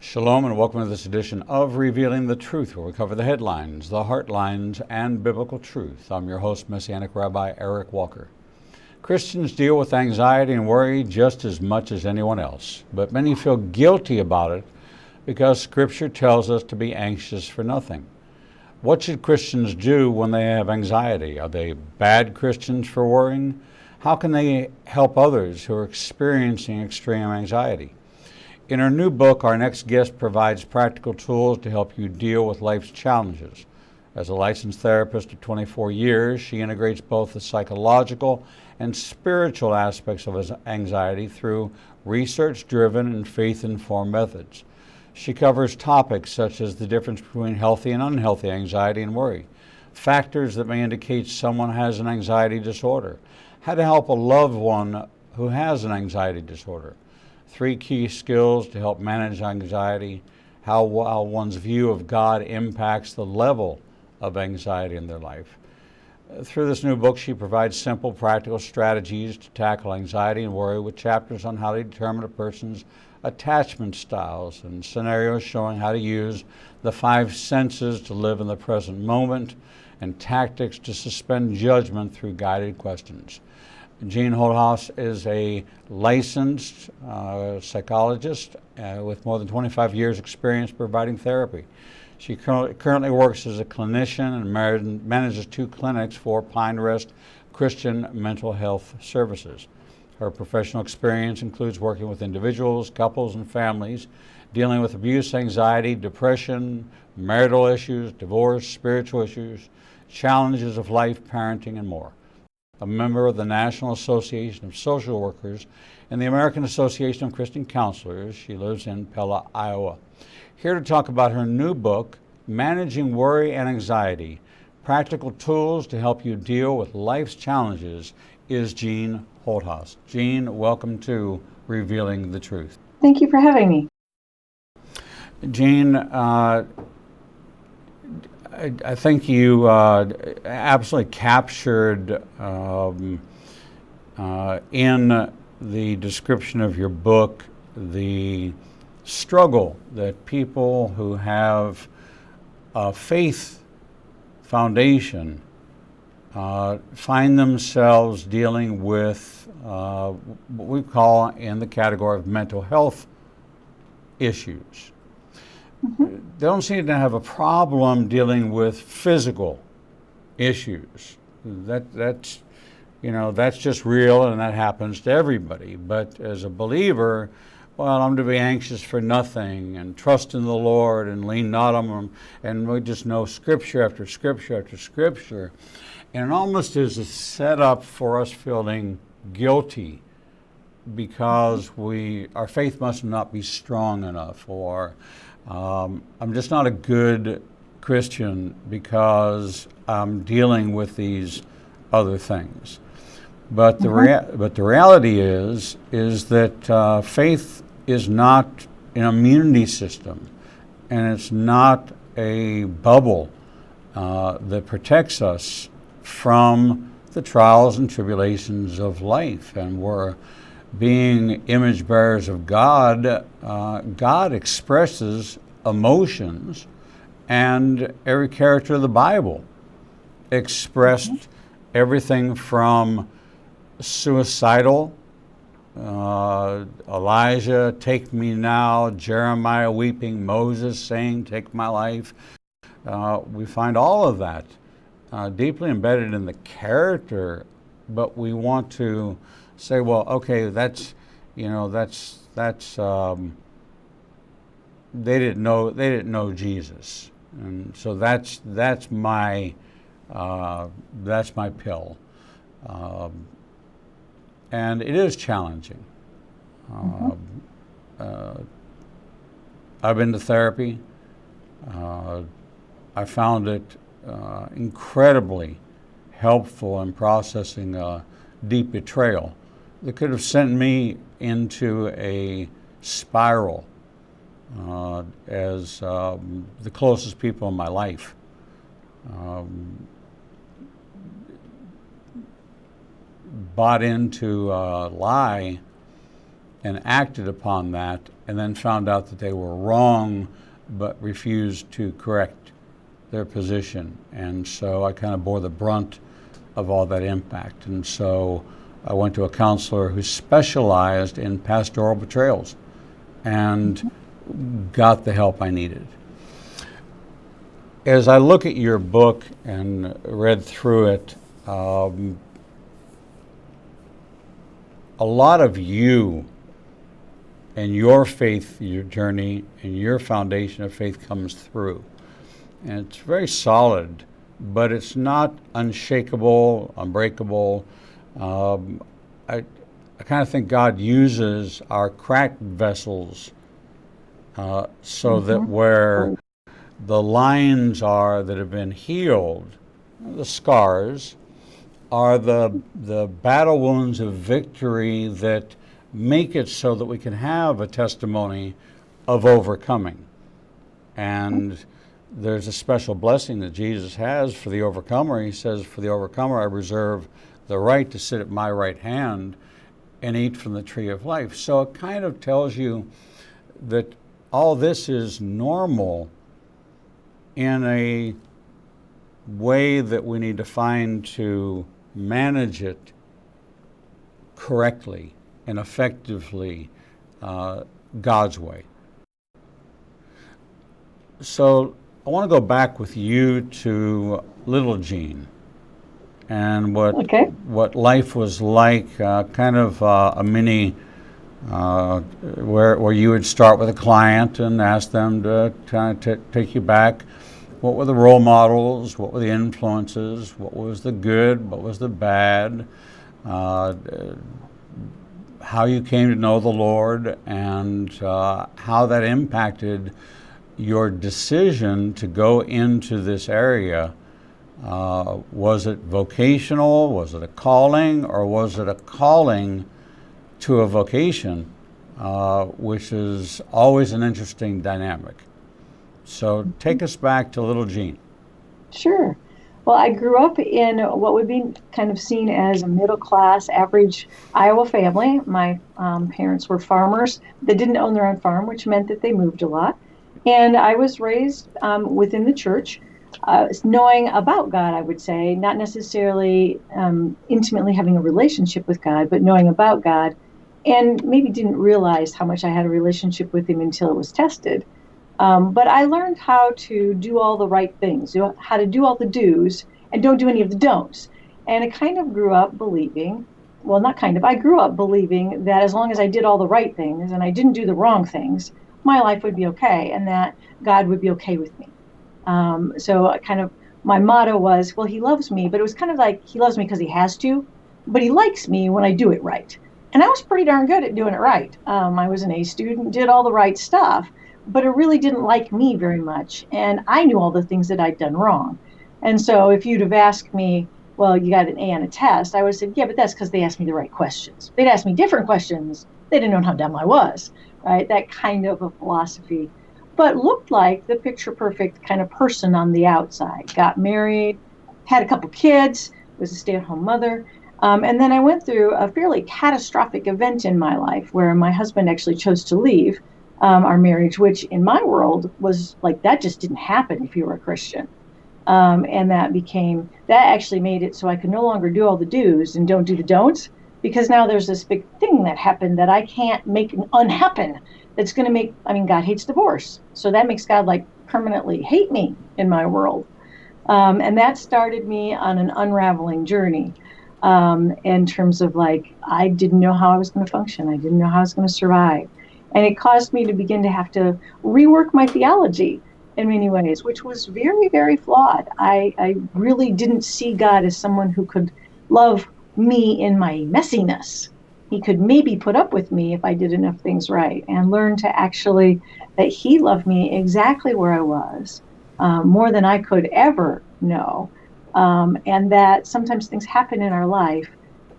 Shalom and welcome to this edition of Revealing the Truth, where we cover the headlines, the heartlines, and biblical truth. I'm your host, Messianic Rabbi Eric Walker. Christians deal with anxiety and worry just as much as anyone else, but many feel guilty about it because Scripture tells us to be anxious for nothing. What should Christians do when they have anxiety? Are they bad Christians for worrying? How can they help others who are experiencing extreme anxiety? In her new book, our next guest provides practical tools to help you deal with life's challenges. As a licensed therapist of 24 years, she integrates both the psychological and spiritual aspects of anxiety through research-driven and faith-informed methods. She covers topics such as the difference between healthy and unhealthy anxiety and worry, factors that may indicate someone has an anxiety disorder, how to help a loved one who has an anxiety disorder, 3 key skills to help manage anxiety, how one's view of God impacts the level of anxiety in their life. Through this new book, she provides simple, practical strategies to tackle anxiety and worry with chapters on how to determine a person's attachment styles and scenarios showing how to use the 5 senses to live in the present moment and tactics to suspend judgment through guided questions. Jean Holthaus is a licensed psychologist with more than 25 years' experience providing therapy. She currently works as a clinician and manages 2 clinics for Pine Rest Christian Mental Health Services. Her professional experience includes working with individuals, couples, and families dealing with abuse, anxiety, depression, marital issues, divorce, spiritual issues, challenges of life, parenting, and more. A member of the National Association of Social Workers and the American Association of Christian Counselors. She lives in Pella, Iowa. Here to talk about her new book, Managing Worry and Anxiety, Practical Tools to Help You Deal with Life's Challenges, is Jean Holthaus. Jean, welcome to Revealing the Truth. Thank you for having me. Jean, I think you absolutely captured in the description of your book the struggle that people who have a faith foundation find themselves dealing with what we call in the category of mental health issues. They don't seem to have a problem dealing with physical issues. That's just real and that happens to everybody. But as a believer, well, I'm to be anxious for nothing and trust in the Lord and lean not on Him. And we just know Scripture after Scripture after Scripture. And it almost is a setup for us feeling guilty because our faith must not be strong enough, or I'm just not a good Christian because I'm dealing with these other things. But the reality is that faith is not an immunity system, and it's not a bubble that protects us from the trials and tribulations of life. And we're being image bearers of God. God expresses emotions, and every character of the Bible expressed everything from suicidal, Elijah, take me now, Jeremiah weeping, Moses saying, take my life. We find all of that deeply embedded in the character, but we want to say, well, okay, that's they didn't know Jesus, and so that's my pill, and it is challenging. I've been to therapy. I found it incredibly helpful in processing a deep betrayal that could have sent me into a spiral as the closest people in my life. Bought into a lie and acted upon that, and then found out that they were wrong, but refused to correct their position. And so I kind of bore the brunt of all that impact. And so I went to a counselor who specialized in pastoral betrayals and got the help I needed. As I look at your book and read through it, a lot of you and your faith, your journey, and your foundation of faith comes through. And it's very solid, but it's not unshakable, unbreakable. I kind of think God uses our cracked vessels so that where the lines are that have been healed, the scars, are the battle wounds of victory that make it so that we can have a testimony of overcoming. And there's a special blessing that Jesus has for the overcomer. He says, for the overcomer, I reserve the right to sit at my right hand and eat from the tree of life. So it kind of tells you that all this is normal in a way that we need to find to manage it correctly and effectively, God's way. So I want to go back with you to little Jean and what life was like, kind of a mini, where you would start with a client and ask them to kind of take you back. What were the role models? What were the influences? What was the good? What was the bad? How you came to know the Lord, and how that impacted your decision to go into this area. Was it vocational? Was it a calling? Or was it a calling to a vocation, which is always an interesting dynamic? So take us back to little Jean. Sure. Well, I grew up in what would be kind of seen as a middle-class, average Iowa family. My parents were farmers that didn't own their own farm, which meant that they moved a lot. And I was raised within the church, knowing about God, I would say, not necessarily intimately having a relationship with God, but knowing about God, and maybe didn't realize how much I had a relationship with Him until it was tested. But I learned how to do all the right things, how to do all the do's and don't do any of the don'ts. And I kind of grew up believing, well, not kind of, I grew up believing that as long as I did all the right things and I didn't do the wrong things, my life would be okay and that God would be okay with me. So kind of my motto was, well, He loves me, but it was kind of like He loves me because He has to, but He likes me when I do it right. And I was pretty darn good at doing it right. I was an A student, did all the right stuff, but it really didn't like me very much. And I knew all the things that I'd done wrong. And so if you'd have asked me, well, you got an A on a test, I would have said, yeah, but that's because they asked me the right questions. They'd ask me different questions. They didn't know how dumb I was, right? That kind of a philosophy. But looked like the picture perfect kind of person on the outside. Got married, had a couple kids, was a stay-at-home mother. And then I went through a fairly catastrophic event in my life where my husband actually chose to leave our marriage, which in my world was like, that just didn't happen if you were a Christian. And that actually made it so I could no longer do all the do's and don't do the don'ts, because now there's this big thing that happened that I can't make unhappen. That's going to make, God hates divorce. So that makes God like permanently hate me in my world. And that started me on an unraveling journey in terms of like, I didn't know how I was going to function. I didn't know how I was going to survive. And it caused me to begin to have to rework my theology in many ways, which was very, very flawed. I really didn't see God as someone who could love me in my messiness. He could maybe put up with me if I did enough things right, and learn to actually that He loved me exactly where I was, more than I could ever know. And that sometimes things happen in our life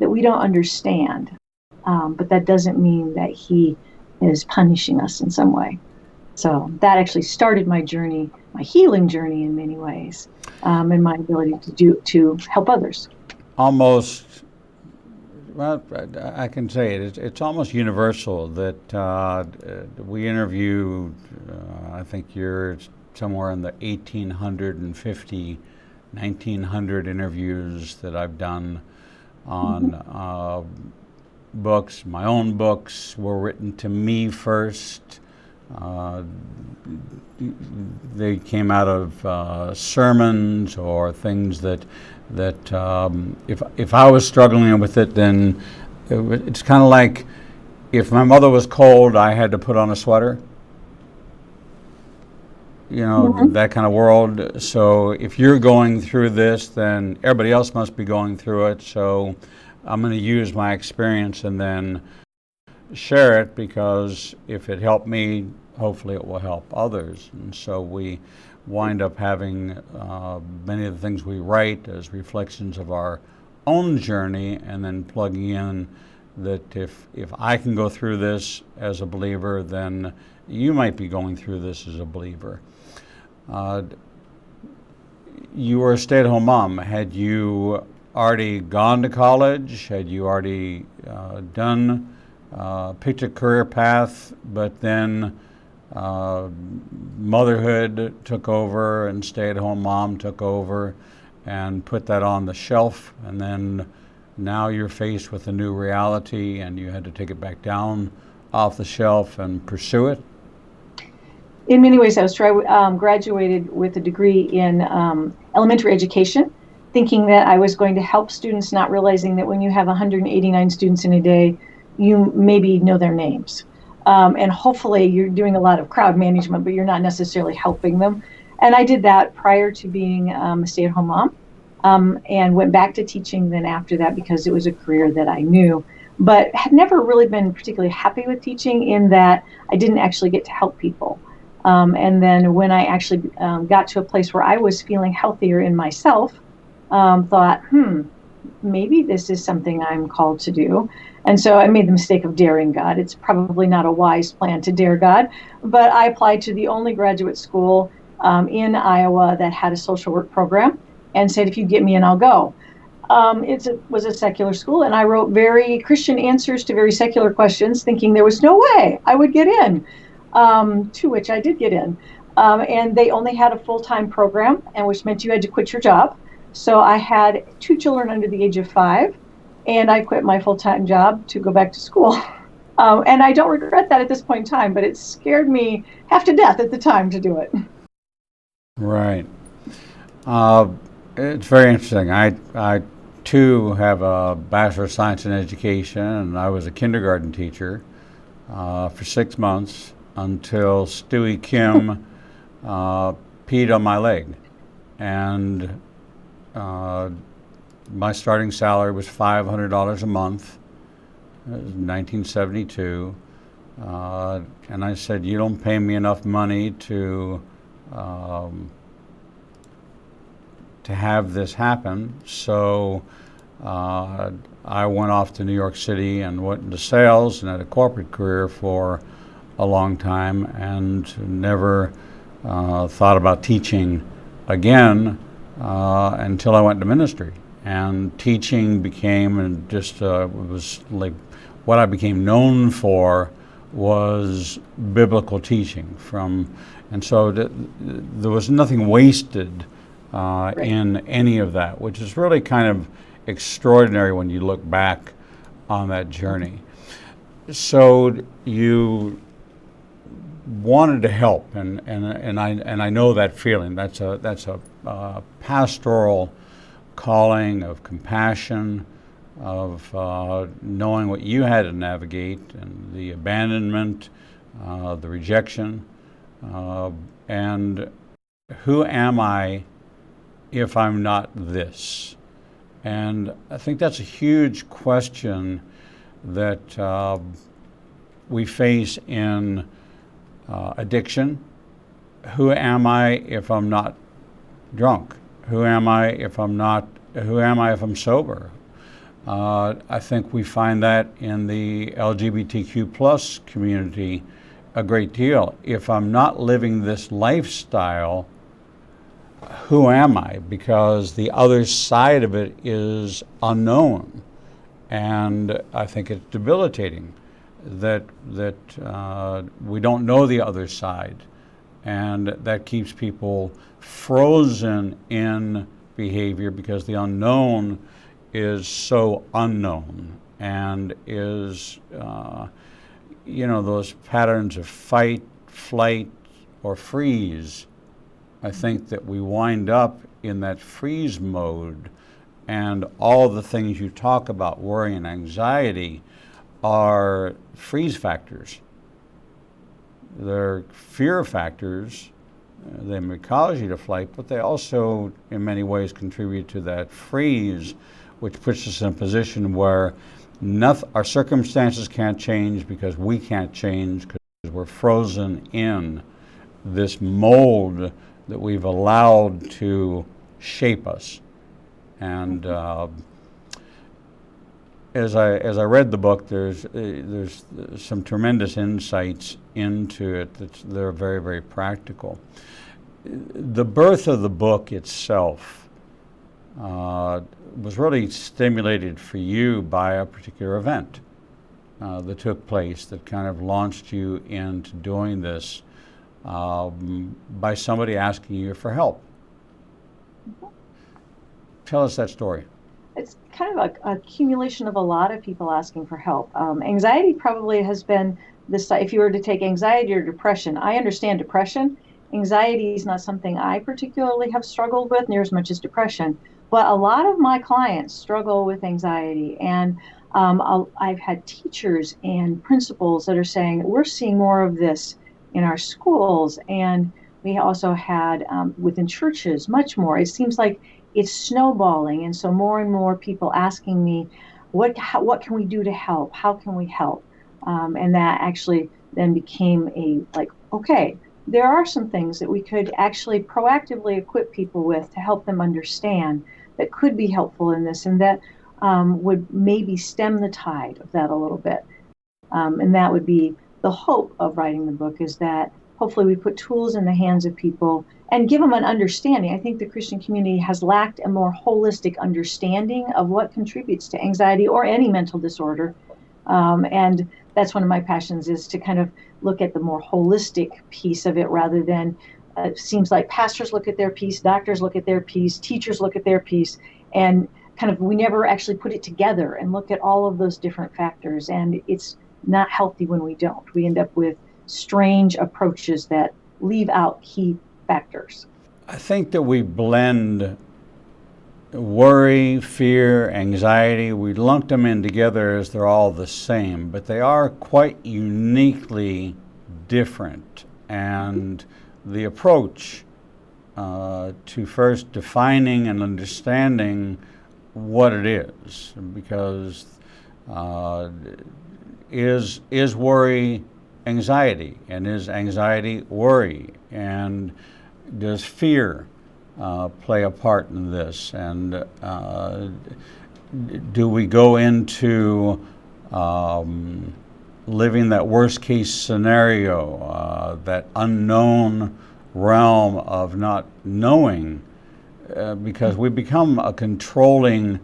that we don't understand. But that doesn't mean that He is punishing us in some way. So that actually started my journey, my healing journey in many ways, and my ability to help others. Almost Well, I can say it. It's almost universal that we interview. I think you're somewhere in the 1,850, 1,900 interviews that I've done on books. My own books were written to me first. They came out of sermons or things that if I was struggling with it, then it's kind of like if my mother was cold, I had to put on a sweater. You know, that kind of world. So if you're going through this, then everybody else must be going through it. So I'm going to use my experience and then share it, because if it helped me, hopefully it will help others. And so we wind up having many of the things we write as reflections of our own journey, and then plugging in that if I can go through this as a believer, then you might be going through this as a believer. You were a stay-at-home mom. Had you already gone to college? Had you already picked a career path, but then motherhood took over and stay-at-home mom took over and put that on the shelf, and then now you're faced with a new reality and you had to take it back down off the shelf and pursue it? In many ways, I graduated with a degree in elementary education, thinking that I was going to help students, not realizing that when you have 189 students in a day, you maybe know their names. And hopefully you're doing a lot of crowd management, but you're not necessarily helping them. And I did that prior to being a stay-at-home mom, and went back to teaching then after that, because it was a career that I knew, but had never really been particularly happy with teaching, in that I didn't actually get to help people. And then when I actually got to a place where I was feeling healthier in myself, thought, maybe this is something I'm called to do. And so I made the mistake of daring God. It's probably not a wise plan to dare God, but I applied to the only graduate school in Iowa that had a social work program, and said, if you get me in, I'll go. It was a secular school, and I wrote very Christian answers to very secular questions, thinking there was no way I would get in, to which I did get in. And they only had a full-time program, and which meant you had to quit your job. So I had 2 children under the age of 5, and I quit my full-time job to go back to school. And I don't regret that at this point in time, but it scared me half to death at the time to do it. Right. It's very interesting. I too have a Bachelor of Science in Education, and I was a kindergarten teacher for 6 months until Stewie Kim peed on my leg. And my starting salary was $500 a month. It was 1972. And I said, you don't pay me enough money to have this happen. So I went off to New York City and went into sales and had a corporate career for a long time, and never thought about teaching again until I went to ministry. And teaching became was like what I became known for was biblical teaching and so there was nothing wasted in any of that, which is really kind of extraordinary when you look back on that journey. So you wanted to help, and I know that feeling. That's a pastoral calling of compassion, of knowing what you had to navigate, and the abandonment, the rejection, and who am I if I'm not this? And I think that's a huge question that we face in addiction. Who am I if I'm not drunk? Who am I if I'm sober? I think we find that in the LGBTQ plus community a great deal. If I'm not living this lifestyle, who am I? Because the other side of it is unknown. And I think it's debilitating that we don't know the other side, and that keeps people frozen in behavior because the unknown is so unknown, and is those patterns of fight, flight, or freeze. I think that we wind up in that freeze mode, and all the things you talk about, worry and anxiety, are freeze factors. They're fear factors. They may cause you to flight, but they also, in many ways, contribute to that freeze, which puts us in a position where our circumstances can't change because we can't change, because we're frozen in this mold that we've allowed to shape us. And as I read the book, there's some tremendous insights into it they're very, very practical. The birth of the book itself was really stimulated for you by a particular event that took place that kind of launched you into doing this, by somebody asking you for help. Tell us that story. It's kind of a accumulation of a lot of people asking for help. Anxiety probably has been this. If you were to take anxiety or depression, I understand depression. Anxiety is not something I particularly have struggled with near as much as depression. But a lot of my clients struggle with anxiety, and I've had teachers and principals that are saying we're seeing more of this in our schools, and we also had within churches much more. It seems like it's snowballing, and so more and more people asking me, what can we do to help? How can we help? And that actually then became okay, there are some things that we could actually proactively equip people with to help them understand that could be helpful in this, and that would maybe stem the tide of that a little bit. And that would be the hope of writing the book, is that hopefully we put tools in the hands of people and give them an understanding. I think the Christian community has lacked a more holistic understanding of what contributes to anxiety or any mental disorder. And that's one of my passions, is to kind of look at the more holistic piece of it, rather than it seems like pastors look at their piece, doctors look at their piece, teachers look at their piece, and kind of we never actually put it together and look at all of those different factors. And it's not healthy when we don't. We end up with strange approaches that leave out key factors. I think that we blend worry, fear, anxiety, we lump them in together as they're all the same, but they are quite uniquely different. And the approach to first defining and understanding what it is, because is worry anxiety, and is anxiety worry, and does fear play a part in this, and do we go into living that worst case scenario, that unknown realm of not knowing, because we become a controlling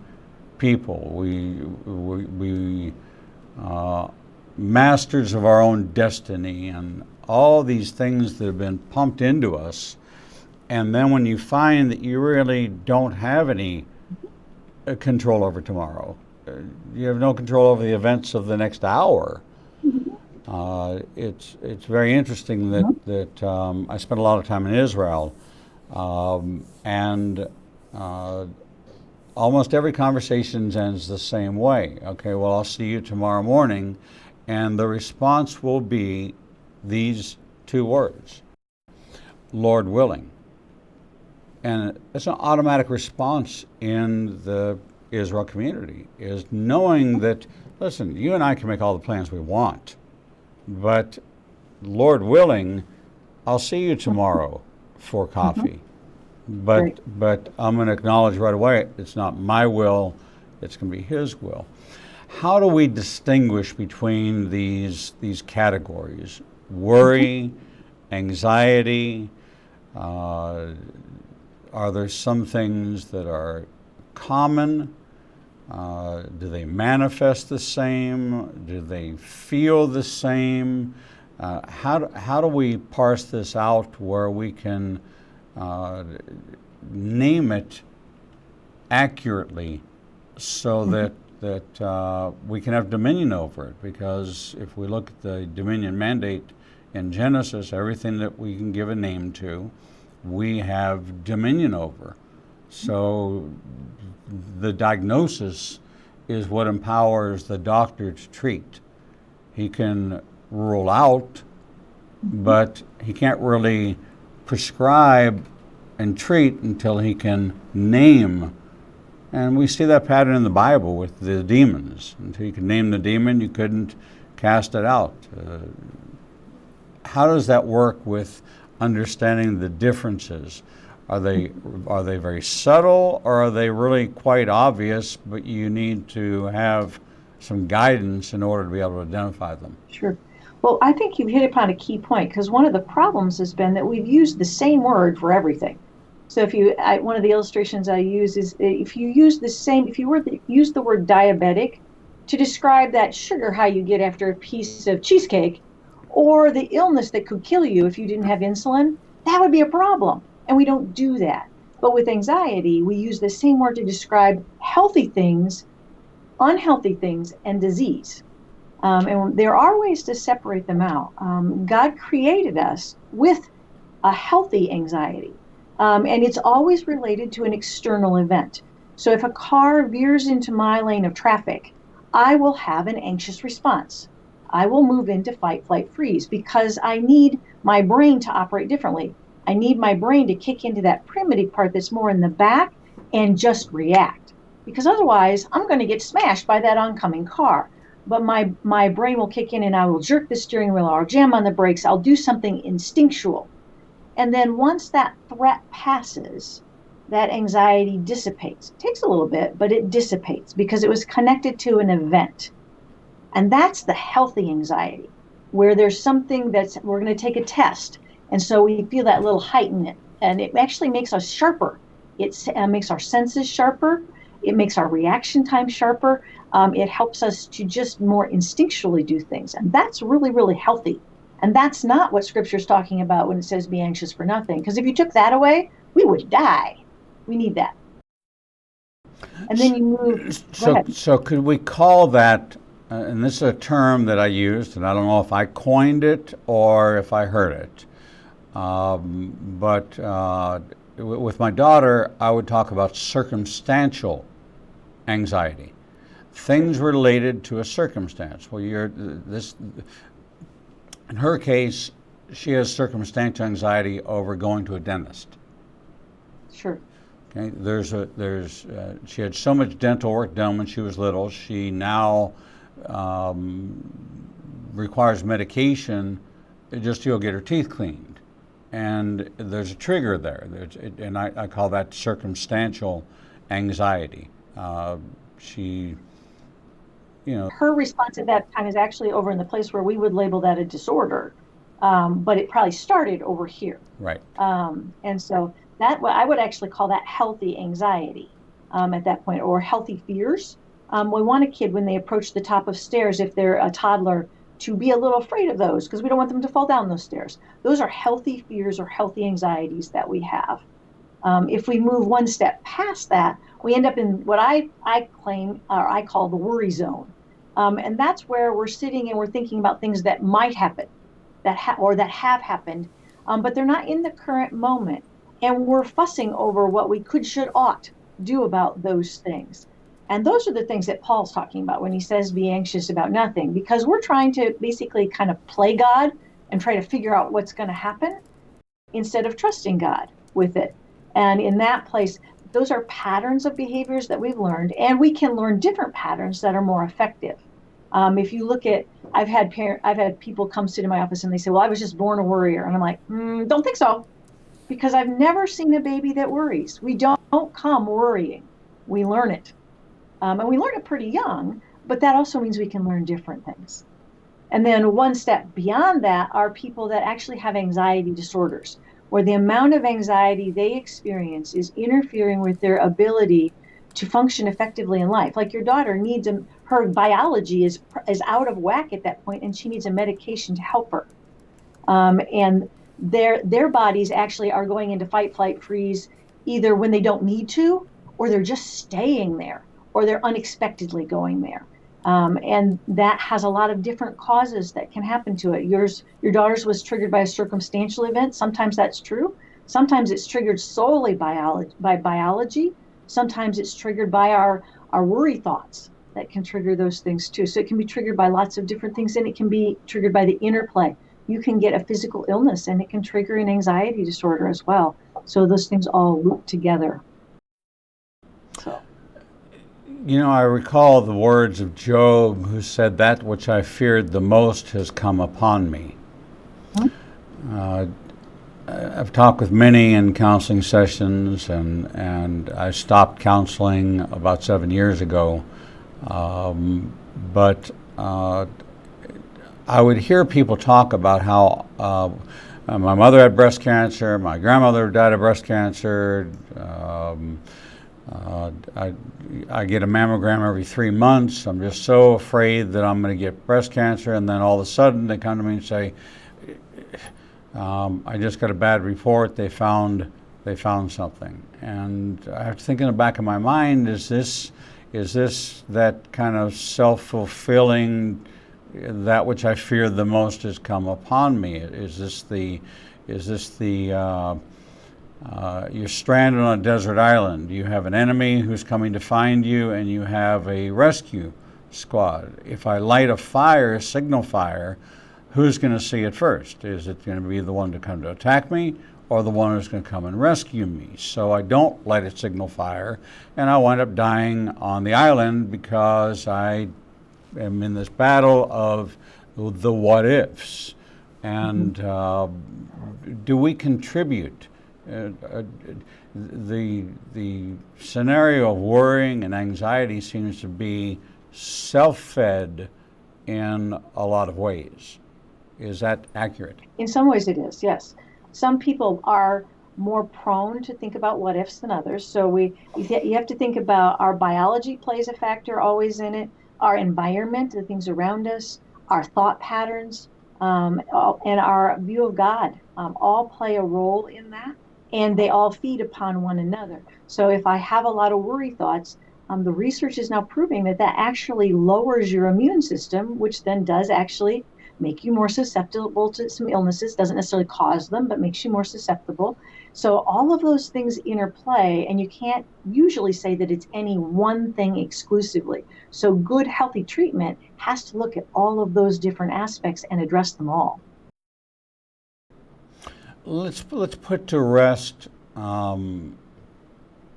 people. We masters of our own destiny, and all these things that have been pumped into us. And then when you find that you really don't have any control over tomorrow, you have no control over the events of the next hour. It's very interesting that I spent a lot of time in Israel, and almost every conversation ends the same way. Okay, well, I'll see you tomorrow morning, and the response will be these two words: Lord willing. And it's an automatic response in the Israel community, is knowing that, listen, you and I can make all the plans we want, but Lord willing, I'll see you tomorrow for coffee. But I'm going to acknowledge right away, it's not my will, it's going to be His will. How do we distinguish between these categories? Worry, anxiety, are there some things that are common Do they manifest the same? Do they feel the same? How do we parse this out where we can name it accurately so that we can have dominion over it? Because if we look at the dominion mandate in Genesis, everything that we can give a name to, we have dominion over. So the diagnosis is what empowers the doctor to treat. He can rule out, but he can't really prescribe and treat until he can name. And we see that pattern in the Bible with the demons. Until you could name the demon, you couldn't cast it out. How does that work with understanding the differences? Are they very subtle, or are they really quite obvious, but you need to have some guidance in order to be able to identify them? Sure. Well, I think you've hit upon a key point, because one of the problems has been that we've used the same word for everything. So one of the illustrations I use is if you use use the word diabetic to describe that sugar high you get after a piece of cheesecake, or the illness that could kill you if you didn't have insulin, that would be a problem. And we don't do that. But with anxiety, we use the same word to describe healthy things, unhealthy things, and disease. And there are ways to separate them out. God created us with a healthy anxiety. And it's always related to an external event. So if a car veers into my lane of traffic, I will have an anxious response. I will move into fight, flight, freeze, because I need my brain to operate differently. I need my brain to kick into that primitive part that's more in the back and just react. Because otherwise, I'm going to get smashed by that oncoming car. But my brain will kick in and I will jerk the steering wheel, I'll jam on the brakes, I'll do something instinctual. And then once that threat passes, that anxiety dissipates. It takes a little bit, but it dissipates because it was connected to an event. And that's the healthy anxiety, where there's something we're going to take a test. And so we feel that little heightened, and it actually makes us sharper. It makes our senses sharper. It makes our reaction time sharper. It helps us to just more instinctually do things. And that's really, really healthy. And that's not what Scripture is talking about when it says be anxious for nothing. Because if you took that away, we would die. We need that. And then you move. So could we call that, and this is a term that I used, and I don't know if I coined it or if I heard it. But with my daughter, I would talk about circumstantial anxiety, things related to a circumstance. Well, in her case, she has circumstantial anxiety over going to a dentist. Sure. Okay. She had so much dental work done when she was little. She now requires medication just to go get her teeth cleaned. And there's a trigger there, and I call that circumstantial anxiety. Her response at that time is actually over in the place where we would label that a disorder, but it probably started over here. Right. And so I would actually call that healthy anxiety at that point, or healthy fears. We want a kid, when they approach the top of stairs, if they're a toddler, to be a little afraid of those, because we don't want them to fall down those stairs. Those are healthy fears or healthy anxieties that we have. If we move one step past that, we end up in what I claim, or I call the worry zone. And that's where we're sitting and we're thinking about things that might happen, that have happened, but they're not in the current moment. And we're fussing over what we could, should, ought do about those things. And those are the things that Paul's talking about when he says be anxious about nothing, because we're trying to basically kind of play God and try to figure out what's going to happen instead of trusting God with it. And in that place, those are patterns of behaviors that we've learned, and we can learn different patterns that are more effective. If you look at, I've had people come sit in my office and they say, well, I was just born a worrier. And I'm like, don't think so, because I've never seen a baby that worries. We don't come worrying. We learn it. And we learn it pretty young, but that also means we can learn different things. And then one step beyond that are people that actually have anxiety disorders, where the amount of anxiety they experience is interfering with their ability to function effectively in life. Like your daughter needs her biology is out of whack at that point, and she needs a medication to help her. And their bodies actually are going into fight, flight, freeze, either when they don't need to, or they're just staying there, or they're unexpectedly going there. And that has a lot of different causes that can happen to it. Your daughter's was triggered by a circumstantial event. Sometimes that's true. Sometimes it's triggered solely by biology. Sometimes it's triggered by our worry thoughts that can trigger those things too. So it can be triggered by lots of different things, and it can be triggered by the interplay. You can get a physical illness, and it can trigger an anxiety disorder as well. So those things all loop together. So. You know, I recall the words of Job, who said, "That which I feared the most has come upon me." I've talked with many in counseling sessions, and I stopped counseling about 7 years ago. But I would hear people talk about how my mother had breast cancer, my grandmother died of breast cancer. I get a mammogram every 3 months. I'm just so afraid that I'm going to get breast cancer, and then all of a sudden they come to me and say, I just got a bad report. They found something, and I have to think in the back of my mind: is this that kind of self-fulfilling, that which I fear the most has come upon me? Is this the you're stranded on a desert island. You have an enemy who's coming to find you, and you have a rescue squad. If I light a fire, a signal fire, who's going to see it first? Is it going to be the one to come to attack me, or the one who's going to come and rescue me? So I don't light a signal fire, and I wind up dying on the island because I am in this battle of the what ifs. And do we contribute? The scenario of worrying and anxiety seems to be self-fed in a lot of ways. Is that accurate? In some ways it is, yes. Some people are more prone to think about what ifs than others. So you have to think about our biology plays a factor always in it, our environment, the things around us, our thought patterns, and our view of God all play a role in that, and they all feed upon one another. So if I have a lot of worry thoughts, the research is now proving that actually lowers your immune system, which then does actually make you more susceptible to some illnesses. Doesn't necessarily cause them, but makes you more susceptible. So all of those things interplay, and you can't usually say that it's any one thing exclusively. So good, healthy treatment has to look at all of those different aspects and address them all. Let's put to rest, and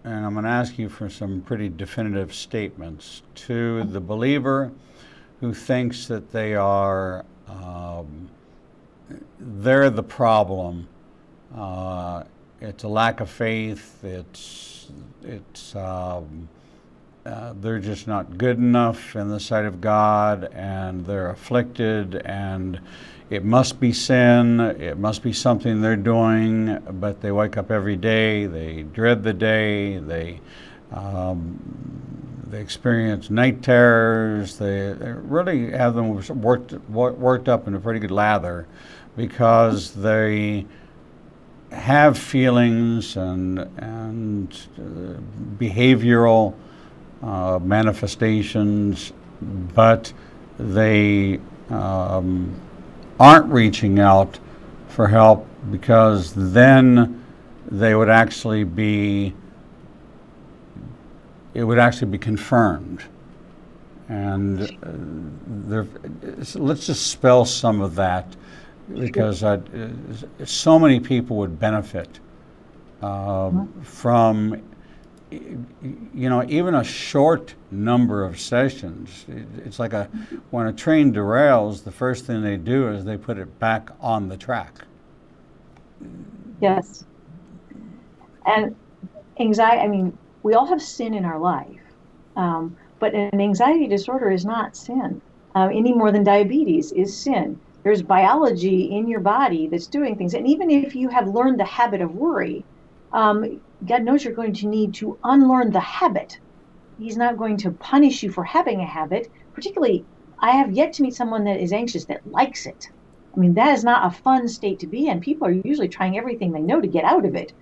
I'm going to ask you for some pretty definitive statements to the believer who thinks that they're the problem. It's a lack of faith. They're just not good enough in the sight of God, and they're afflicted, and it must be sin. It must be something they're doing, but they wake up every day. They dread the day. They experience night terrors. They really have them worked up in a pretty good lather, because they have feelings and behavioral manifestations, but they aren't reaching out for help, because then it would actually be confirmed. And let's just spell some of that, because so many people would benefit from, even a short number of sessions. It's like when a train derails, the first thing they do is they put it back on the track. Yes. And anxiety, we all have sin in our life, but an anxiety disorder is not sin, any more than diabetes is sin. There's biology in your body that's doing things. And even if you have learned the habit of worry, God knows you're going to need to unlearn the habit he's not going to punish you for having a habit. Particularly, I have yet to meet someone that is anxious that likes it. I mean, that is not a fun state to be in. People are usually trying everything they know to get out of it.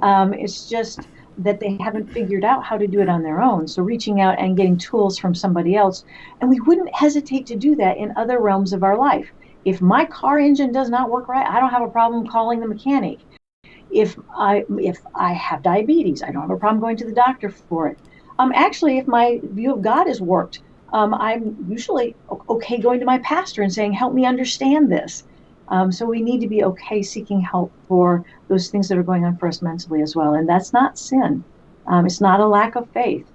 It's just that they haven't figured out how to do it on their own. So reaching out and getting tools from somebody else. And we wouldn't hesitate to do that in other realms of our life. If my car engine does not work right, I don't have a problem calling the mechanic. If I have diabetes, I don't have a problem going to the doctor for it. Actually, if my view of God has worked, I'm usually okay going to my pastor and saying, help me understand this. So we need to be okay seeking help for those things that are going on for us mentally as well. And that's not sin. It's not a lack of faith.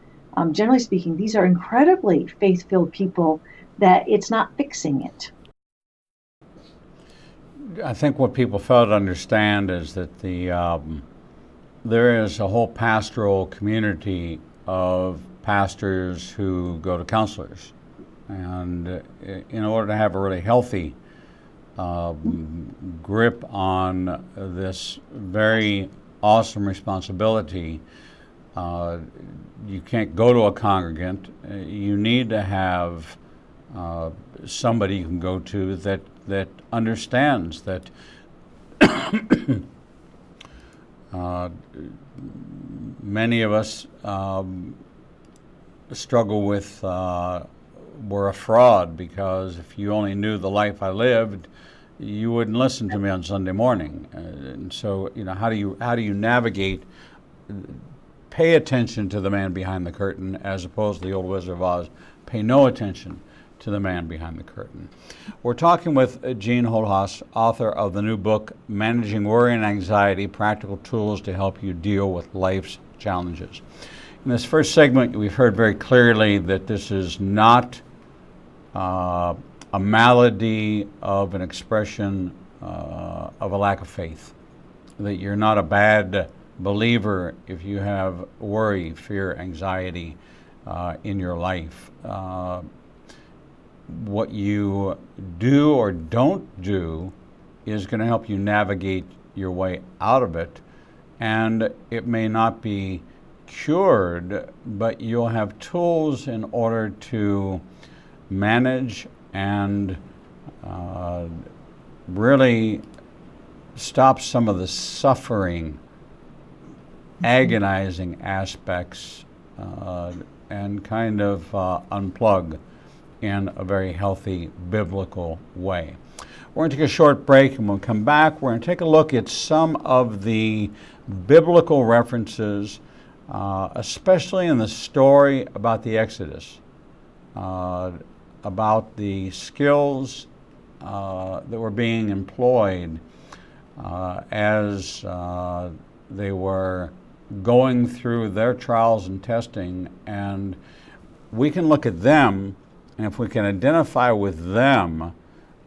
Generally speaking, these are incredibly faith-filled people that it's not fixing it. I think what people fail to understand is that there is a whole pastoral community of pastors who go to counselors. And in order to have a really healthy grip on this very awesome responsibility, you can't go to a congregant. You need to have somebody you can go to that understands that many of us struggle with we're a fraud, because if you only knew the life I lived, you wouldn't listen to me on Sunday morning. And so, how do you navigate? Pay attention to the man behind the curtain, as opposed to the old Wizard of Oz. Pay no attention to the man behind the curtain. We're talking with Jean Holthaus, author of the new book, Managing Worry and Anxiety, Practical Tools to Help You Deal with Life's Challenges. In this first segment, we've heard very clearly that this is not a malady of an expression of a lack of faith, that you're not a bad believer if you have worry, fear, anxiety in your life. What you do or don't do is going to help you navigate your way out of it, and it may not be cured, but you'll have tools in order to manage and really stop some of the suffering, agonizing aspects and kind of unplug in a very healthy biblical way. We're going to take a short break, and when we come back, we're going to take a look at some of the biblical references, especially in the story about the Exodus, about the skills that were being employed as they were going through their trials and testing. And we can look at them, and if we can identify with them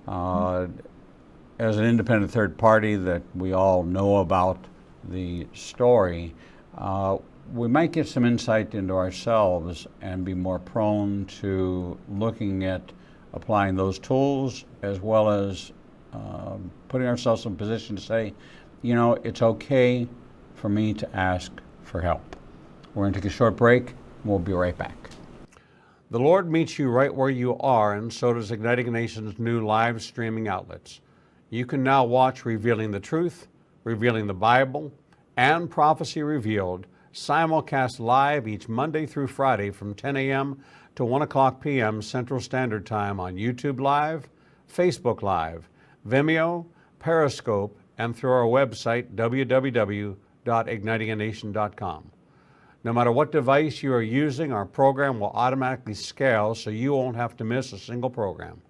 as an independent third party that we all know about the story, we might get some insight into ourselves and be more prone to looking at applying those tools, as well as putting ourselves in a position to say, it's okay for me to ask for help. We're going to take a short break, and we'll be right back. The Lord meets you right where you are, and so does Igniting a Nation's new live streaming outlets. You can now watch Revealing the Truth, Revealing the Bible, and Prophecy Revealed simulcast live each Monday through Friday from 10 a.m. to 1 o'clock p.m. Central Standard Time on YouTube Live, Facebook Live, Vimeo, Periscope, and through our website, www.ignitinganation.com. No matter what device you are using, our program will automatically scale so you won't have to miss a single program.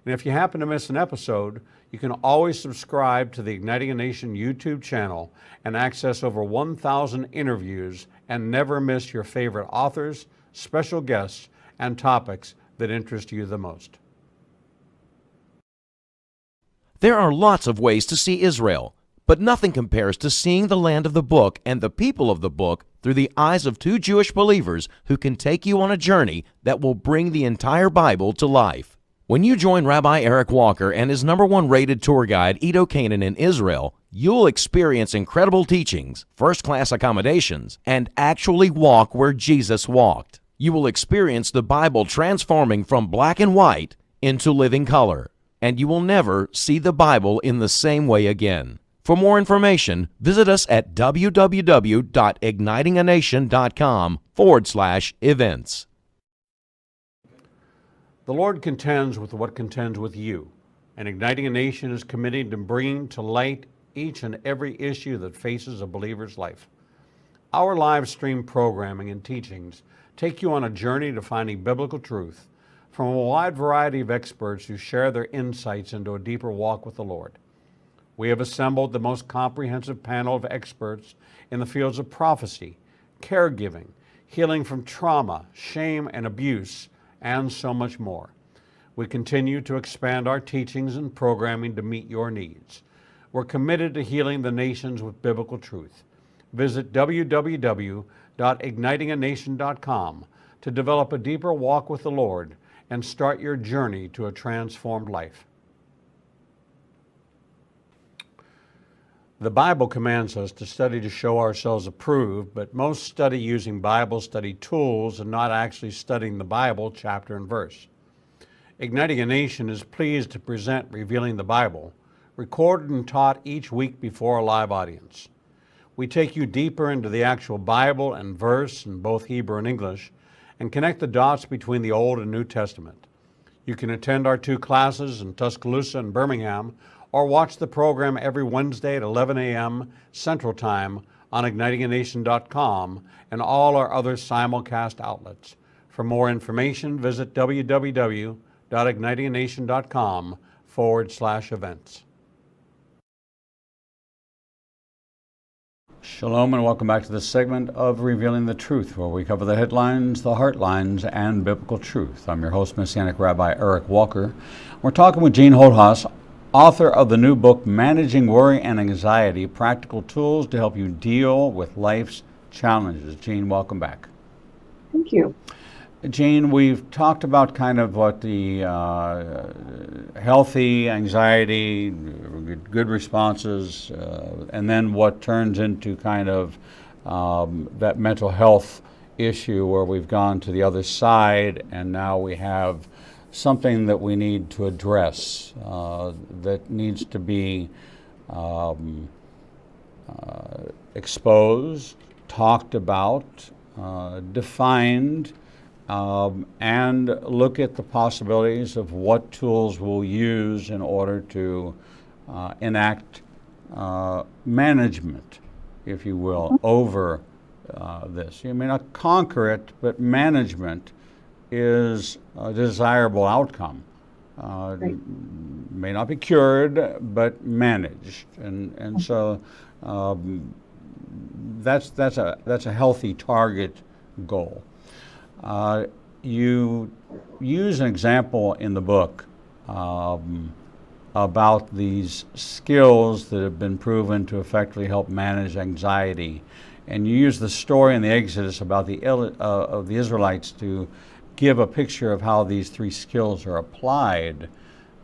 And if you happen to miss an episode, you can always subscribe to the Igniting a Nation YouTube channel and access over 1,000 interviews and never miss your favorite authors, special guests, and topics that interest you the most. There are lots of ways to see Israel, but nothing compares to seeing the land of the book and the people of the book through the eyes of two Jewish believers who can take you on a journey that will bring the entire Bible to life. When you join Rabbi Eric Walker and his #1 rated tour guide, Edo Canaan, in Israel, you'll experience incredible teachings, first-class accommodations, and actually walk where Jesus walked. You will experience the Bible transforming from black and white into living color, and you will never see the Bible in the same way again. For more information, visit us at www.ignitinganation.com/events. The Lord contends with what contends with you, and Igniting a Nation is committed to bringing to light each and every issue that faces a believer's life. Our live stream programming and teachings take you on a journey to finding biblical truth from a wide variety of experts who share their insights into a deeper walk with the Lord. We have assembled the most comprehensive panel of experts in the fields of prophecy, caregiving, healing from trauma, shame, and abuse, and so much more. We continue to expand our teachings and programming to meet your needs. We're committed to healing the nations with biblical truth. Visit www.ignitinganation.com to develop a deeper walk with the Lord and start your journey to a transformed life. The Bible commands us to study to show ourselves approved, but most study using Bible study tools and not actually studying the Bible chapter and verse. Igniting a Nation is pleased to present Revealing the Bible, recorded and taught each week before a live audience. We take you deeper into the actual Bible and verse in both Hebrew and English and connect the dots between the Old and New Testament. You can attend our 2 classes in Tuscaloosa and Birmingham or watch the program every Wednesday at 11 a.m. Central Time on ignitinganation.com and all our other simulcast outlets. For more information, visit www.ignitinganation.com/events. Shalom and welcome back to this segment of Revealing the Truth, where we cover the headlines, the heartlines, and biblical truth. I'm your host, Messianic Rabbi Eric Walker. We're talking with Jean Holthaus, author of the new book, Managing Worry and Anxiety, Practical Tools to Help You Deal with Life's Challenges. Jean, welcome back. Thank you. Jean, we've talked about kind of what the healthy anxiety, good responses, and then what turns into kind of that mental health issue where we've gone to the other side and now we have something that we need to address that needs to be exposed, talked about, defined, and look at the possibilities of what tools we'll use in order to enact management, if you will, over this. You may not conquer it, but management is a desirable outcome. Right. May not be cured, but managed, and so that's a healthy target goal. You use an example in the book about these skills that have been proven to effectively help manage anxiety, and you use the story in the Exodus about of the Israelites to give a picture of how these 3 skills are applied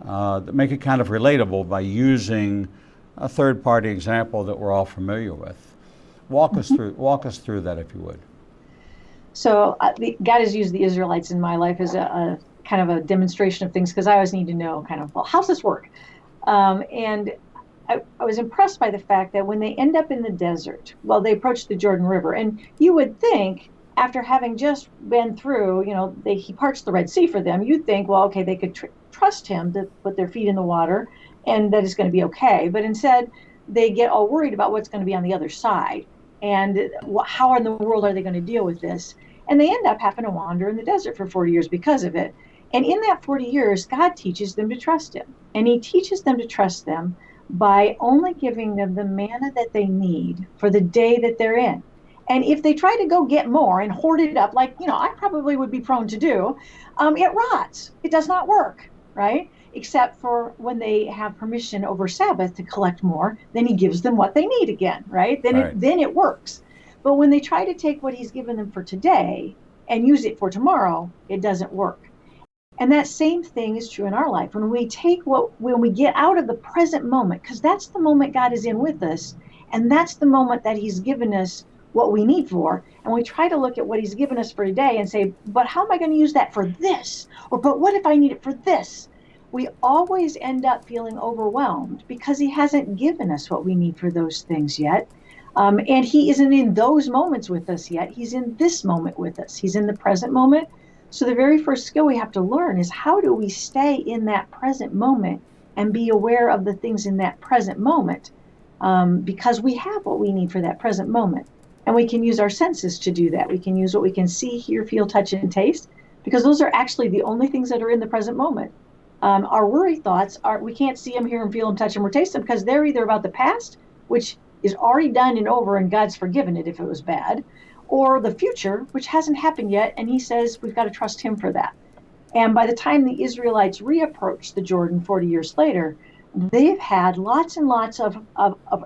that make it kind of relatable by using a third-party example that we're all familiar with. Walk us through that, if you would. So God has used the Israelites in my life as a kind of a demonstration of things, because I always need to know kind of, well, how's this work? And I was impressed by the fact that when they end up in the desert, well, they approach the Jordan River, and you would think, after having just been through, he parts the Red Sea for them, you'd think, well, okay, they could trust him to put their feet in the water and that it's going to be okay. But instead, they get all worried about what's going to be on the other side and how in the world are they going to deal with this? And they end up having to wander in the desert for 40 years because of it. And in that 40 years, God teaches them to trust him. And he teaches them to trust them by only giving them the manna that they need for the day that they're in. And if they try to go get more and hoard it up, like, I probably would be prone to do, it rots. It does not work, right? Except for when they have permission over Sabbath to collect more, then he gives them what they need again, right? Then it works. But when they try to take what he's given them for today and use it for tomorrow, it doesn't work. And that same thing is true in our life. When we get out of the present moment, because that's the moment God is in with us, and that's the moment that he's given us what we need for, and we try to look at what he's given us for today and say, but how am I going to use that for this? Or, but what if I need it for this? We always end up feeling overwhelmed because he hasn't given us what we need for those things yet. And he isn't in those moments with us yet. He's in this moment with us. He's in the present moment. So the very first skill we have to learn is, how do we stay in that present moment and be aware of the things in that present moment? Because we have what we need for that present moment. And we can use our senses to do that. We can use what we can see, hear, feel, touch, and taste, because those are actually the only things that are in the present moment. Our worry thoughts are, we can't see them, hear them, feel them, touch them, or taste them, because they're either about the past, which is already done and over and God's forgiven it if it was bad, or the future, which hasn't happened yet, and he says we've got to trust him for that. And by the time the Israelites reapproach the Jordan 40 years later, they've had lots and lots of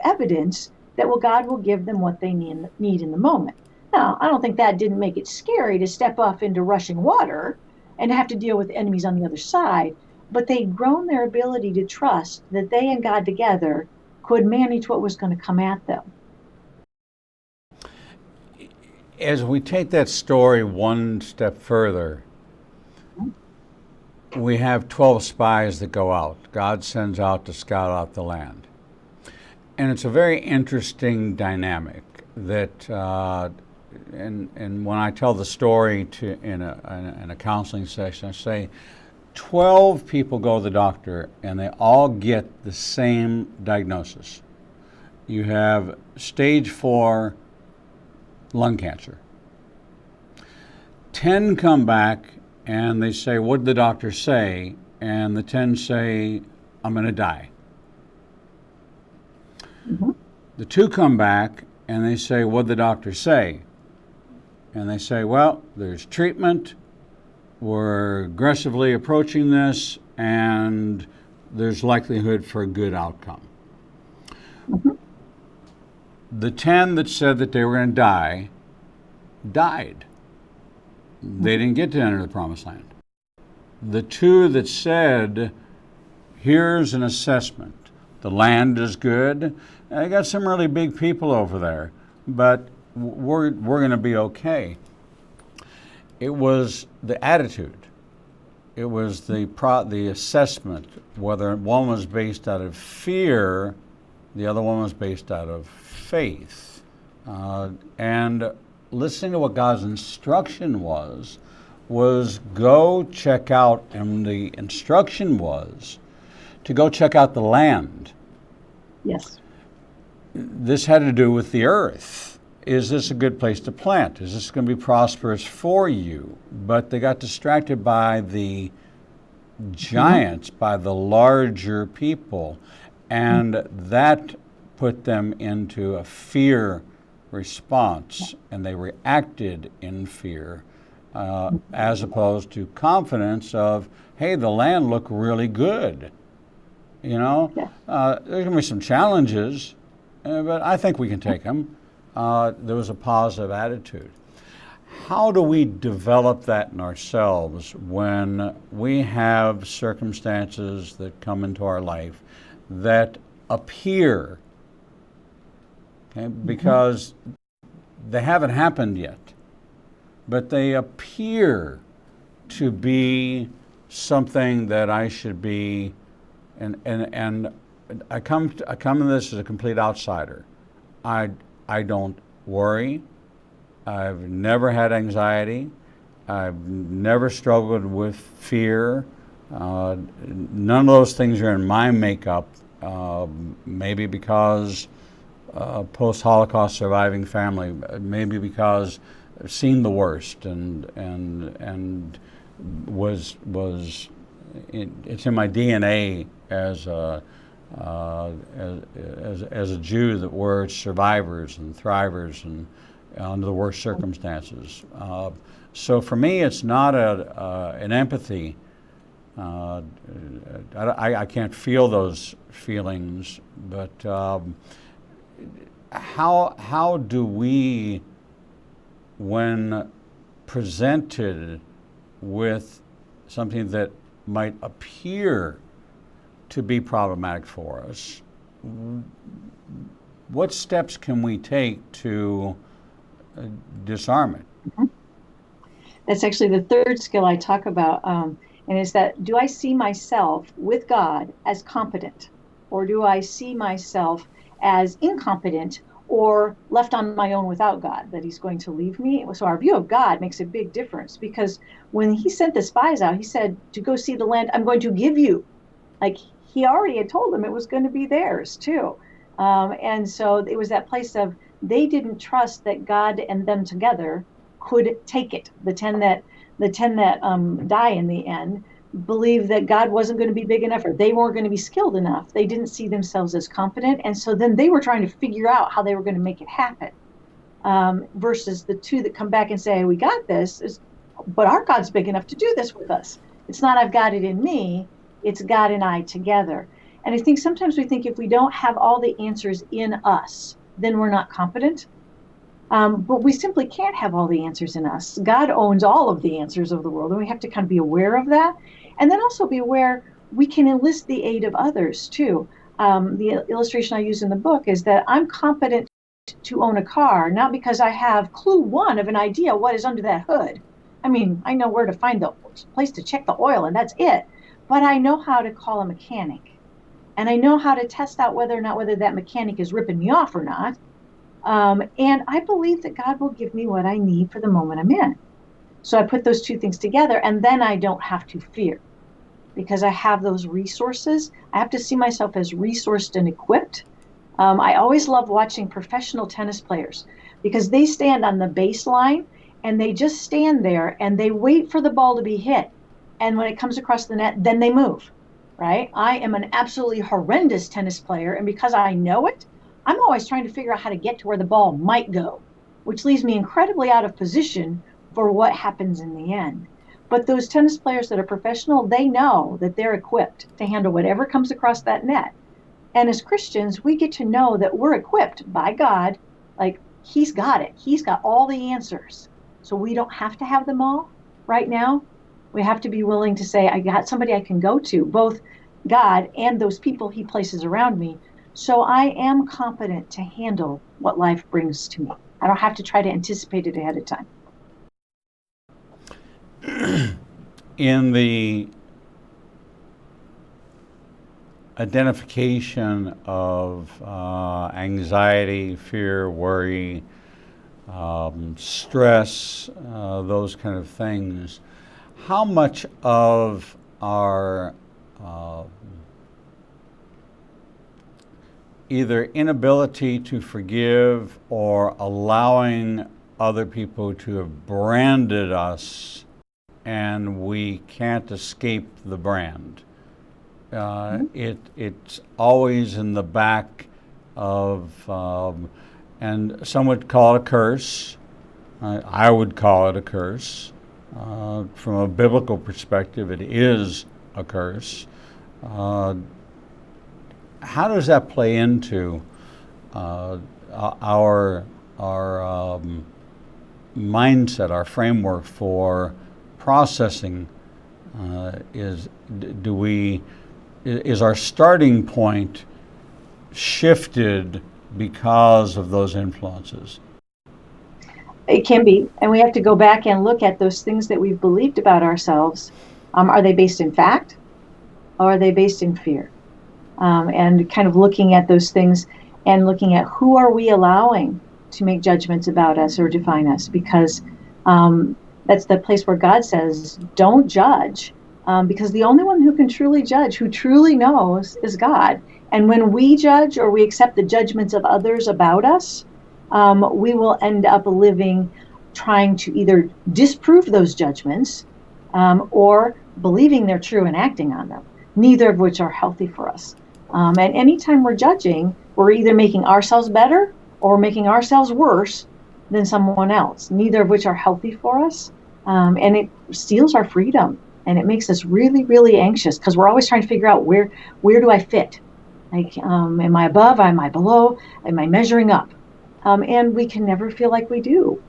evidence that God will give them what they need in the moment. Now, I don't think that didn't make it scary to step off into rushing water and have to deal with enemies on the other side, but they'd grown their ability to trust that they and God together could manage what was going to come at them. As we take that story one step further, we have 12 spies that go out. God sends out to scout out the land. And it's a very interesting dynamic that, and when I tell the story in a counseling session, I say 12 people go to the doctor and they all get the same diagnosis. You have stage 4 lung cancer. 10 come back and they say, what did the doctor say? And the 10 say, I'm going to die. Mm-hmm. The 2 come back and they say, what did the doctor say? And they say, well, there's treatment, we're aggressively approaching this, and there's likelihood for a good outcome. Mm-hmm. The 10 that said that they were going to die, died. They didn't get to enter the promised land. The 2 that said, here's an assessment. The land is good. I got some really big people over there, but we're going to be okay. It was the attitude. It was the assessment, whether one was based out of fear, the other one was based out of faith. And listening to what God's instruction was go check out, and the instruction was to go check out the land. Yes. This had to do with the earth. Is this a good place to plant? Is this going to be prosperous for you? But they got distracted by the giants, by the larger people, and that put them into a fear response, and they reacted in fear, as opposed to confidence of, hey, the land looked really good. You know, there's going to be some challenges, but I think we can take them. There was a positive attitude. How do we develop that in ourselves when we have circumstances that come into our life that appear, okay, because they haven't happened yet, but they appear to be something that I should be, and I come to this as a complete outsider. I don't worry. I've never had anxiety. I've never struggled with fear. None of those things are in my makeup, maybe because post-Holocaust surviving family, maybe because I've seen the worst and was it's in my DNA as a Jew that we're survivors and thrivers and under the worst circumstances. So for me, it's not an empathy. I can't feel those feelings, but how do we, when presented with something that might appear to be problematic for us, what steps can we take to disarm it. Mm-hmm. That's actually the third skill I talk about, and is that, do I see myself with God as competent, or do I see myself as incompetent or left on my own without God, that he's going to leave me? So our view of God makes a big difference, because when he sent the spies out, he said to go see the land I'm going to give you. Like, he already had told them it was going to be theirs too. And so it was that place of, they didn't trust that God and them together could take it. The 10 that die in the end believed that God wasn't going to be big enough, or they weren't going to be skilled enough. They didn't see themselves as competent, and so then they were trying to figure out how they were going to make it happen. Versus the 2 that come back and say, "We got this," but our God's big enough to do this with us. It's not I've got it in me; it's God and I together. And I think sometimes we think if we don't have all the answers in us, then we're not competent. But we simply can't have all the answers in us. God owns all of the answers of the world, and we have to kind of be aware of that. And then also be aware we can enlist the aid of others too. The illustration I use in the book is that I'm competent to own a car, not because I have clue 1 of an idea what is under that hood. I mean, I know where to find the place to check the oil, and that's it. But I know how to call a mechanic. And I know how to test out whether that mechanic is ripping me off or not. And I believe that God will give me what I need for the moment I'm in. So I put those 2 things together, and then I don't have to fear, because I have those resources. I have to see myself as resourced and equipped. I always love watching professional tennis players, because they stand on the baseline and they just stand there and they wait for the ball to be hit. And when it comes across the net, then they move, right? I am an absolutely horrendous tennis player, and because I know it, I'm always trying to figure out how to get to where the ball might go, which leaves me incredibly out of position for what happens in the end. But those tennis players that are professional, they know that they're equipped to handle whatever comes across that net. And as Christians, we get to know that we're equipped by God. Like, he's got it. He's got all the answers. So we don't have to have them all right now. We have to be willing to say, I got somebody I can go to, both God and those people he places around me. So I am competent to handle what life brings to me. I don't have to try to anticipate it ahead of time. In the identification of anxiety, fear, worry, stress, those kind of things, how much of our either inability to forgive or allowing other people to have branded us and we can't escape the brand? It's always in the back of, and some would call it a curse. I would call it a curse. From a biblical perspective, it is a curse. How does that play into our mindset, our framework for processing? Is our starting point shifted because of those influences? It can be, and we have to go back and look at those things that we've believed about ourselves. Are they based in fact, or are they based in fear? And kind of looking at those things and looking at who are we allowing to make judgments about us or define us, because that's the place where God says, don't judge, because the only one who can truly judge, who truly knows, is God. And when we judge or we accept the judgments of others about us, we will end up living trying to either disprove those judgments or believing they're true and acting on them, neither of which are healthy for us. And anytime we're judging, we're either making ourselves better or making ourselves worse than someone else, neither of which are healthy for us. And it steals our freedom, and it makes us really, really anxious, because we're always trying to figure out where do I fit? Like, am I above? Am I below? Am I measuring up? And we can never feel like we do,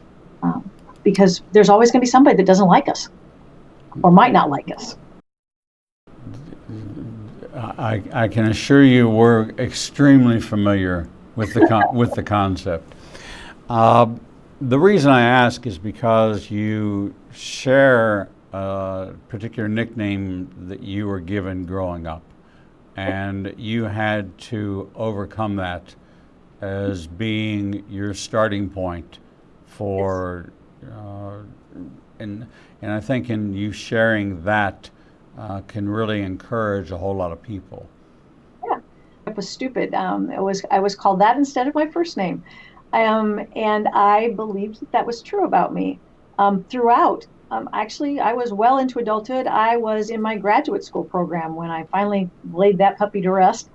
because there's always going to be somebody that doesn't like us or might not like us. I can assure you we're extremely familiar with the concept. The reason I ask is because you share a particular nickname that you were given growing up, and you had to overcome that as being your starting point for, and I think in you sharing that can really encourage a whole lot of people. Yeah, it was stupid. I was called that instead of my first name, and I believed that that was true about me throughout. Actually, I was well into adulthood. I was in my graduate school program when I finally laid that puppy to rest,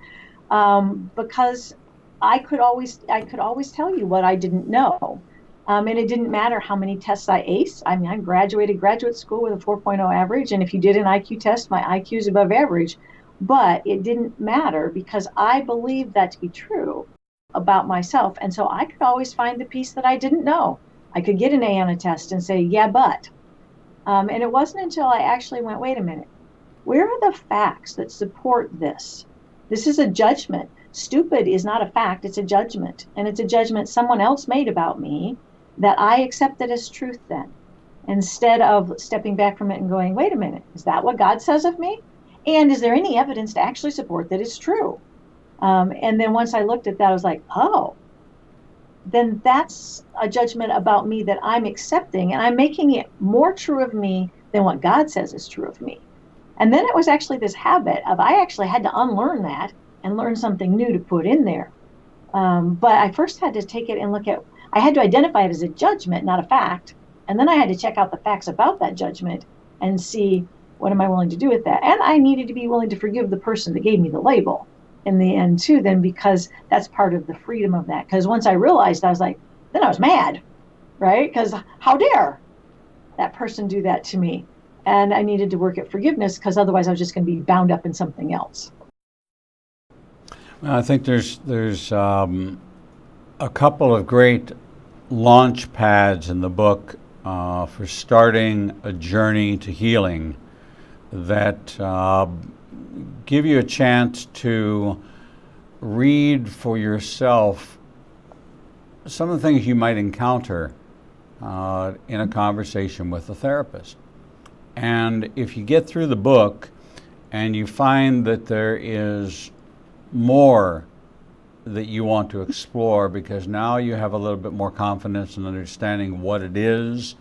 because I could always tell you what I didn't know. And it didn't matter how many tests I aced. I mean, I graduated graduate school with a 4.0 average, and if you did an IQ test, my IQ is above average. But it didn't matter because I believed that to be true about myself. And so I could always find the piece that I didn't know. I could get an A on a test and say, yeah, but. And it wasn't until I actually went, wait a minute, where are the facts that support this? This is a judgment. Stupid is not a fact, it's a judgment. And it's a judgment someone else made about me that I accepted as truth then, instead of stepping back from it and going, wait a minute, is that what God says of me? And is there any evidence to actually support that it's true? And then once I looked at that, I was like, oh, then that's a judgment about me that I'm accepting, and I'm making it more true of me than what God says is true of me. And then it was actually this habit of I actually had to unlearn that and learn something new to put in there. But I first had to take it and look at, I had to identify it as a judgment, not a fact. And then I had to check out the facts about that judgment and see what am I willing to do with that. And I needed to be willing to forgive the person that gave me the label in the end too, then, because that's part of the freedom of that. Because once I realized, I was like, then I was mad, right? Because how dare that person do that to me? And I needed to work at forgiveness, because otherwise I was just going to be bound up in something else. Well, I think there's a couple of great launch pads in the book for starting a journey to healing that give you a chance to read for yourself some of the things you might encounter in a conversation with a therapist. And if you get through the book and you find that there is more that you want to explore, because now you have a little bit more confidence in understanding what it is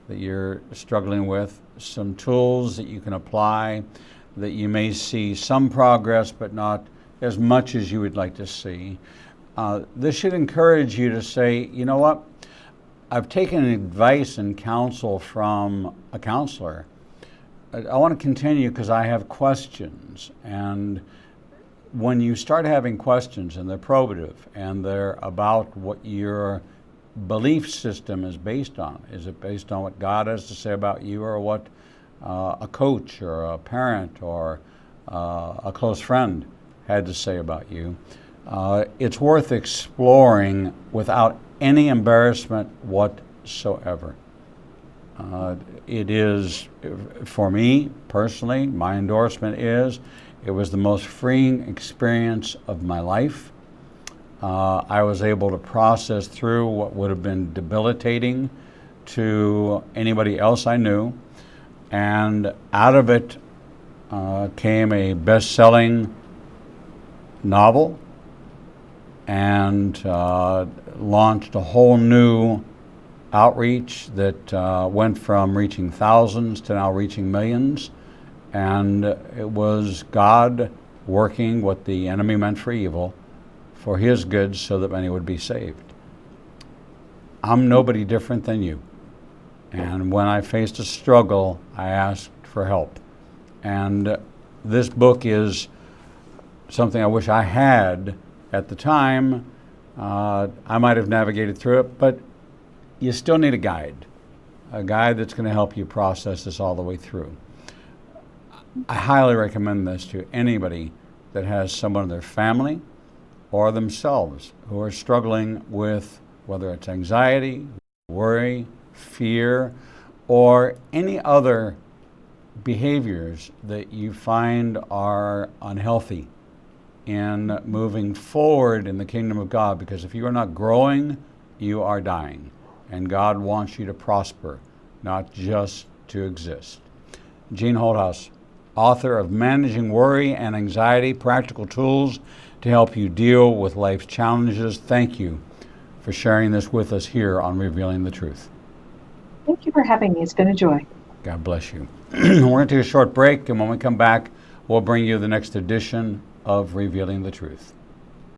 that you're struggling with, some tools that you can apply, that you may see some progress but not as much as you would like to see. This should encourage you to say, you know what, I've taken advice and counsel from a counselor. I want to continue because I have questions. And when you start having questions and they're probative and they're about what your belief system is based on, is it based on what God has to say about you, or what a coach or a parent or a close friend had to say about you, it's worth exploring without any embarrassment whatsoever. It is, for me personally, my endorsement is, it was the most freeing experience of my life. I was able to process through what would have been debilitating to anybody else I knew, and out of it came a best-selling novel, and launched a whole new outreach that went from reaching thousands to now reaching millions. And it was God working what the enemy meant for evil for his good so that many would be saved. I'm nobody different than you. And when I faced a struggle, I asked for help. And this book is something I wish I had at the time. I might have navigated through it, but you still need a guide that's going to help you process this all the way through. I highly recommend this to anybody that has someone in their family or themselves who are struggling with whether it's anxiety, worry, fear, or any other behaviors that you find are unhealthy in moving forward in the kingdom of God. Because if you are not growing, you are dying. and God wants you to prosper, not just to exist. Jean Holthaus, author of Managing Worry and Anxiety, Practical Tools to Help You Deal with Life's Challenges. Thank you for sharing this with us here on Revealing the Truth. Thank you for having me. It's been a joy. God bless you. We're going to take a short break, and when we come back, we'll bring you the next edition of Revealing the Truth.